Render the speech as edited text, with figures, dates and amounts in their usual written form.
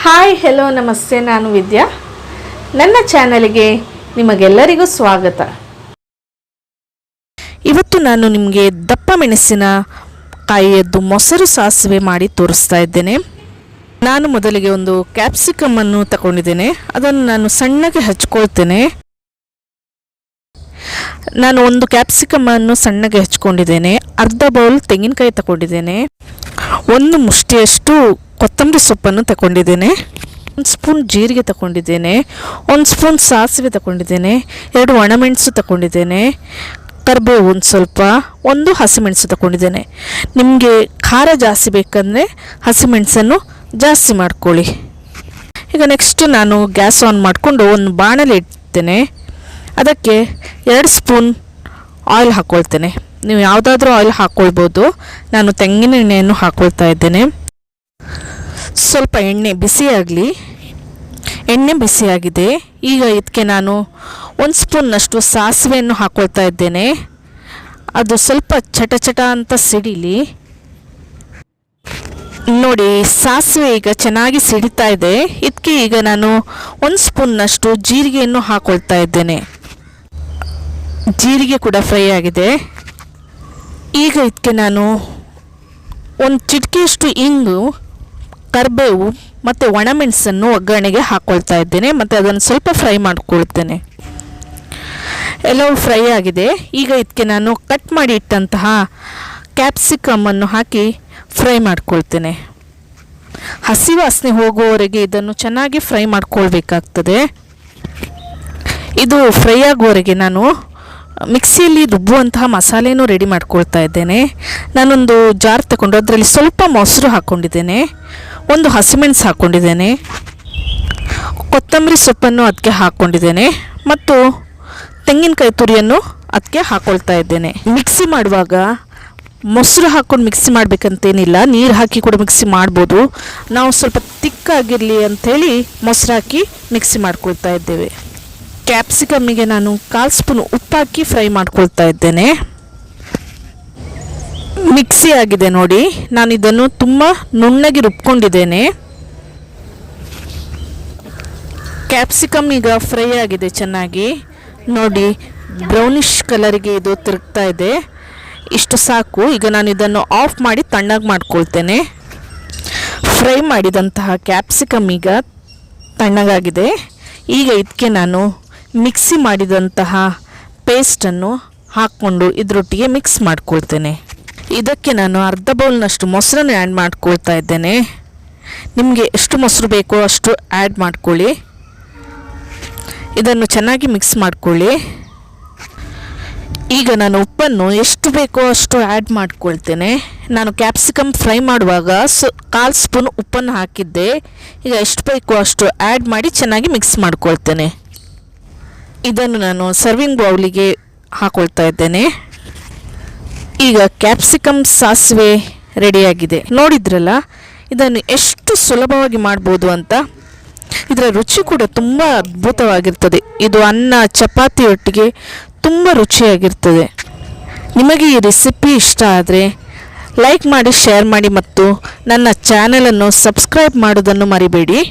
Hi hello ನಮಸ್ತೆ, ನಾನು ವಿದ್ಯಾ. ನನ್ನ ಚಾನಲ್ಗೆ ನಿಮಗೆಲ್ಲರಿಗೂ ಸ್ವಾಗತ. ಇವತ್ತು ನಾನು ನಿಮಗೆ ದಪ್ಪ ಮೆಣಸಿನ ಕಾಯಿಯದ್ದು ಮೊಸರು ಸಾಸಿವೆ ಮಾಡಿ ತೋರಿಸ್ತಾ ಇದ್ದೇನೆ. ನಾನು ಮೊದಲಿಗೆ ಒಂದು ಕ್ಯಾಪ್ಸಿಕಮ್ಮನ್ನು ತಗೊಂಡಿದ್ದೇನೆ. ಅದನ್ನು ನಾನು ಸಣ್ಣಗೆ ಹಚ್ಕೊಳ್ತೇನೆ. ನಾನು ಒಂದು ಕ್ಯಾಪ್ಸಿಕಮ್ಮನ್ನು ಸಣ್ಣಗೆ ಹಚ್ಕೊಂಡಿದ್ದೇನೆ. ಅರ್ಧ ಬೌಲ್ ತೆಂಗಿನಕಾಯಿ ತಗೊಂಡಿದ್ದೇನೆ. ಒಂದು ಮುಷ್ಟಿಯಷ್ಟು ಕೊತ್ತಂಬರಿ ಸೊಪ್ಪನ್ನು ತಗೊಂಡಿದ್ದೇನೆ. 1 ಸ್ಪೂನ್ ಜೀರಿಗೆ ತಗೊಂಡಿದ್ದೇನೆ. 1 ಸ್ಪೂನ್ ಸಾಸಿವೆ ತಗೊಂಡಿದ್ದೇನೆ. 2 ಒಣಮೆಣಸು ತಗೊಂಡಿದ್ದೇನೆ. ಕರಿಬೇವು ಒಂದು ಸ್ವಲ್ಪ, 1 ಹಸಿಮೆಣಸು ತಗೊಂಡಿದ್ದೇನೆ. ನಿಮಗೆ ಖಾರ ಜಾಸ್ತಿ ಬೇಕಂದರೆ ಹಸಿಮೆಣಸನ್ನು ಜಾಸ್ತಿ ಮಾಡ್ಕೊಳ್ಳಿ. ಈಗ ನೆಕ್ಸ್ಟ್ ನಾನು ಗ್ಯಾಸ್ ಆನ್ ಮಾಡಿಕೊಂಡು ಒಂದು ಬಾಣಲೆ ಇಡ್ತೇನೆ. ಅದಕ್ಕೆ 2 ಸ್ಪೂನ್ ಆಯಿಲ್ ಹಾಕ್ಕೊಳ್ತೇನೆ. ನೀವು ಯಾವುದಾದ್ರೂ ಆಯಿಲ್ ಹಾಕ್ಕೊಳ್ಬೋದು. ನಾನು ತೆಂಗಿನ ಎಣ್ಣೆಯನ್ನು ಹಾಕ್ಕೊಳ್ತಾ ಇದ್ದೇನೆ. ಸ್ವಲ್ಪ ಎಣ್ಣೆ ಬಿಸಿಯಾಗಲಿ. ಎಣ್ಣೆ ಬಿಸಿಯಾಗಿದೆ. ಈಗ ಇದಕ್ಕೆ ನಾನು 1 ಸ್ಪೂನ್ನಷ್ಟು ಸಾಸಿವೆಯನ್ನು ಹಾಕ್ಕೊಳ್ತಾ ಇದ್ದೇನೆ. ಅದು ಸ್ವಲ್ಪ ಚಟ ಚಟ ಅಂತ ಸಿಡಿಲಿ. ನೋಡಿ, ಸಾಸಿವೆ ಈಗ ಚೆನ್ನಾಗಿ ಸಿಡಿತಾ ಇದೆ. ಇದಕ್ಕೆ ಈಗ ನಾನು 1 ಸ್ಪೂನ್ನಷ್ಟು ಜೀರಿಗೆಯನ್ನು ಹಾಕ್ಕೊಳ್ತಾ ಇದ್ದೇನೆ. ಜೀರಿಗೆ ಕೂಡ ಫ್ರೈ ಆಗಿದೆ. ಈಗ ಇದಕ್ಕೆ ನಾನು 1 ಚಿಟಿಕೆಯಷ್ಟು ಇಂಗು, ಕರಿಬೇವು ಮತ್ತು ಒಣಮೆಣಸನ್ನು ಒಗ್ಗರಣೆಗೆ ಹಾಕ್ಕೊಳ್ತಾ ಇದ್ದೇನೆ. ಮತ್ತು ಅದನ್ನು ಸ್ವಲ್ಪ ಫ್ರೈ ಮಾಡ್ಕೊಳ್ತೇನೆ. ಎಲ್ಲವೂ ಫ್ರೈ ಆಗಿದೆ. ಈಗ ಇದಕ್ಕೆ ನಾನು ಕಟ್ ಮಾಡಿ ಇಟ್ಟಂತಹ ಕ್ಯಾಪ್ಸಿಕಮ್ಮನ್ನು ಹಾಕಿ ಫ್ರೈ ಮಾಡ್ಕೊಳ್ತೇನೆ. ಹಸಿ ವಾಸನೆ ಹೋಗುವವರೆಗೆ ಇದನ್ನು ಚೆನ್ನಾಗಿ ಫ್ರೈ ಮಾಡ್ಕೊಳ್ಬೇಕಾಗ್ತದೆ. ಇದು ಫ್ರೈ ಆಗುವವರೆಗೆ ನಾನು ಮಿಕ್ಸಿಯಲ್ಲಿ ರುಬ್ಬುವಂತಹ ಮಸಾಲೆನೂ ರೆಡಿ ಮಾಡ್ಕೊಳ್ತಾ ಇದ್ದೇನೆ. ನಾನೊಂದು ಜಾರ್ ತಗೊಂಡು ಅದರಲ್ಲಿ ಸ್ವಲ್ಪ ಮೊಸರು ಹಾಕ್ಕೊಂಡಿದ್ದೇನೆ. 1 ಹಸಿಮೆಣಸು ಹಾಕ್ಕೊಂಡಿದ್ದೇನೆ. ಕೊತ್ತಂಬರಿ ಸೊಪ್ಪನ್ನು ಅದಕ್ಕೆ ಹಾಕ್ಕೊಂಡಿದ್ದೇನೆ. ಮತ್ತು ತೆಂಗಿನಕಾಯಿ ತುರಿಯನ್ನು ಅದಕ್ಕೆ ಹಾಕ್ಕೊಳ್ತಾ ಇದ್ದೇನೆ. ಮಿಕ್ಸಿ ಮಾಡುವಾಗ ಮೊಸರು ಹಾಕ್ಕೊಂಡು ಮಿಕ್ಸಿ ಮಾಡಬೇಕಂತೇನಿಲ್ಲ. ನೀರು ಹಾಕಿ ಕೂಡ ಮಿಕ್ಸಿ ಮಾಡ್ಬೋದು. ನಾವು ಸ್ವಲ್ಪ ತಿಕ್ಕಾಗಿರಲಿ ಅಂಥೇಳಿ ಮೊಸರು ಹಾಕಿ ಮಿಕ್ಸಿ ಮಾಡ್ಕೊಳ್ತಾ ಇದ್ದೇವೆ. ಕ್ಯಾಪ್ಸಿಕಮ್ಮಿಗೆ ನಾನು 1/4 ಸ್ಪೂನ್ ಉಪ್ಪು ಹಾಕಿ ಫ್ರೈ ಮಾಡ್ಕೊಳ್ತಾ ಇದ್ದೇನೆ. ಮಿಕ್ಸಿ ಆಗಿದೆ ನೋಡಿ. ನಾನು ಇದನ್ನು ತುಂಬ ನುಣ್ಣಗೆ ರುಬ್ಕೊಂಡಿದ್ದೇನೆ. ಕ್ಯಾಪ್ಸಿಕಮ್ ಈಗ ಫ್ರೈ ಆಗಿದೆ ಚೆನ್ನಾಗಿ. ನೋಡಿ, ಬ್ರೌನಿಷ್ ಕಲರಿಗೆ ಇದು ತಿರುಗ್ತಾ ಇದೆ. ಇಷ್ಟು ಸಾಕು. ಈಗ ನಾನು ಇದನ್ನು ಆಫ್ ಮಾಡಿ ತಣ್ಣಗೆ ಮಾಡ್ಕೊಳ್ತೇನೆ. ಫ್ರೈ ಮಾಡಿದಂತಹ ಕ್ಯಾಪ್ಸಿಕಮ್ ಈಗ ತಣ್ಣಗಾಗಿದೆ. ಈಗ ಇದಕ್ಕೆ ನಾನು ಮಿಕ್ಸಿ ಮಾಡಿದಂತಹ ಪೇಸ್ಟನ್ನು ಹಾಕ್ಕೊಂಡು ಇದರೊಟ್ಟಿಗೆ ಮಿಕ್ಸ್ ಮಾಡ್ಕೊಳ್ತೇನೆ. ಇದಕ್ಕೆ ನಾನು ಅರ್ಧ ಬೌಲ್ನಷ್ಟು ಮೊಸರನ್ನು ಆ್ಯಡ್ ಮಾಡ್ಕೊಳ್ತಾ ಇದ್ದೇನೆ. ನಿಮಗೆ ಎಷ್ಟು ಮೊಸರು ಬೇಕೋ ಅಷ್ಟು ಆ್ಯಡ್ ಮಾಡ್ಕೊಳ್ಳಿ. ಇದನ್ನು ಚೆನ್ನಾಗಿ ಮಿಕ್ಸ್ ಮಾಡ್ಕೊಳ್ಳಿ. ಈಗ ನಾನು ಉಪ್ಪನ್ನು ಎಷ್ಟು ಬೇಕೋ ಅಷ್ಟು ಆ್ಯಡ್ ಮಾಡ್ಕೊಳ್ತೇನೆ. ನಾನು ಕ್ಯಾಪ್ಸಿಕಮ್ ಫ್ರೈ ಮಾಡುವಾಗ 1/4 ಸ್ಪೂನ್ ಉಪ್ಪನ್ನು ಹಾಕಿದ್ದೆ. ಈಗ ಎಷ್ಟು ಬೇಕೋ ಅಷ್ಟು ಆ್ಯಡ್ ಮಾಡಿ ಚೆನ್ನಾಗಿ ಮಿಕ್ಸ್ ಮಾಡ್ಕೊಳ್ತೇನೆ. ಇದನ್ನು ನಾನು ಸರ್ವಿಂಗ್ ಬೌಲಿಗೆ ಹಾಕ್ಕೊಳ್ತಾ ಇದ್ದೇನೆ. ಈಗ ಕ್ಯಾಪ್ಸಿಕಮ್ ಸಾಸಿವೆ ರೆಡಿಯಾಗಿದೆ. ನೋಡಿದ್ರಲ್ಲ, ಇದನ್ನು ಎಷ್ಟು ಸುಲಭವಾಗಿ ಮಾಡ್ಬೋದು ಅಂತ. ಇದರ ರುಚಿ ಕೂಡ ತುಂಬ ಅದ್ಭುತವಾಗಿರ್ತದೆ. ಇದು ಅನ್ನ ಚಪಾತಿಯೊಟ್ಟಿಗೆ ತುಂಬ ರುಚಿಯಾಗಿರ್ತದೆ. ನಿಮಗೆ ಈ ರೆಸಿಪಿ ಇಷ್ಟ ಆದರೆ ಲೈಕ್ ಮಾಡಿ, ಶೇರ್ ಮಾಡಿ ಮತ್ತು ನನ್ನ ಚಾನಲನ್ನು ಸಬ್ಸ್ಕ್ರೈಬ್ ಮಾಡೋದನ್ನು ಮರಿಬೇಡಿ.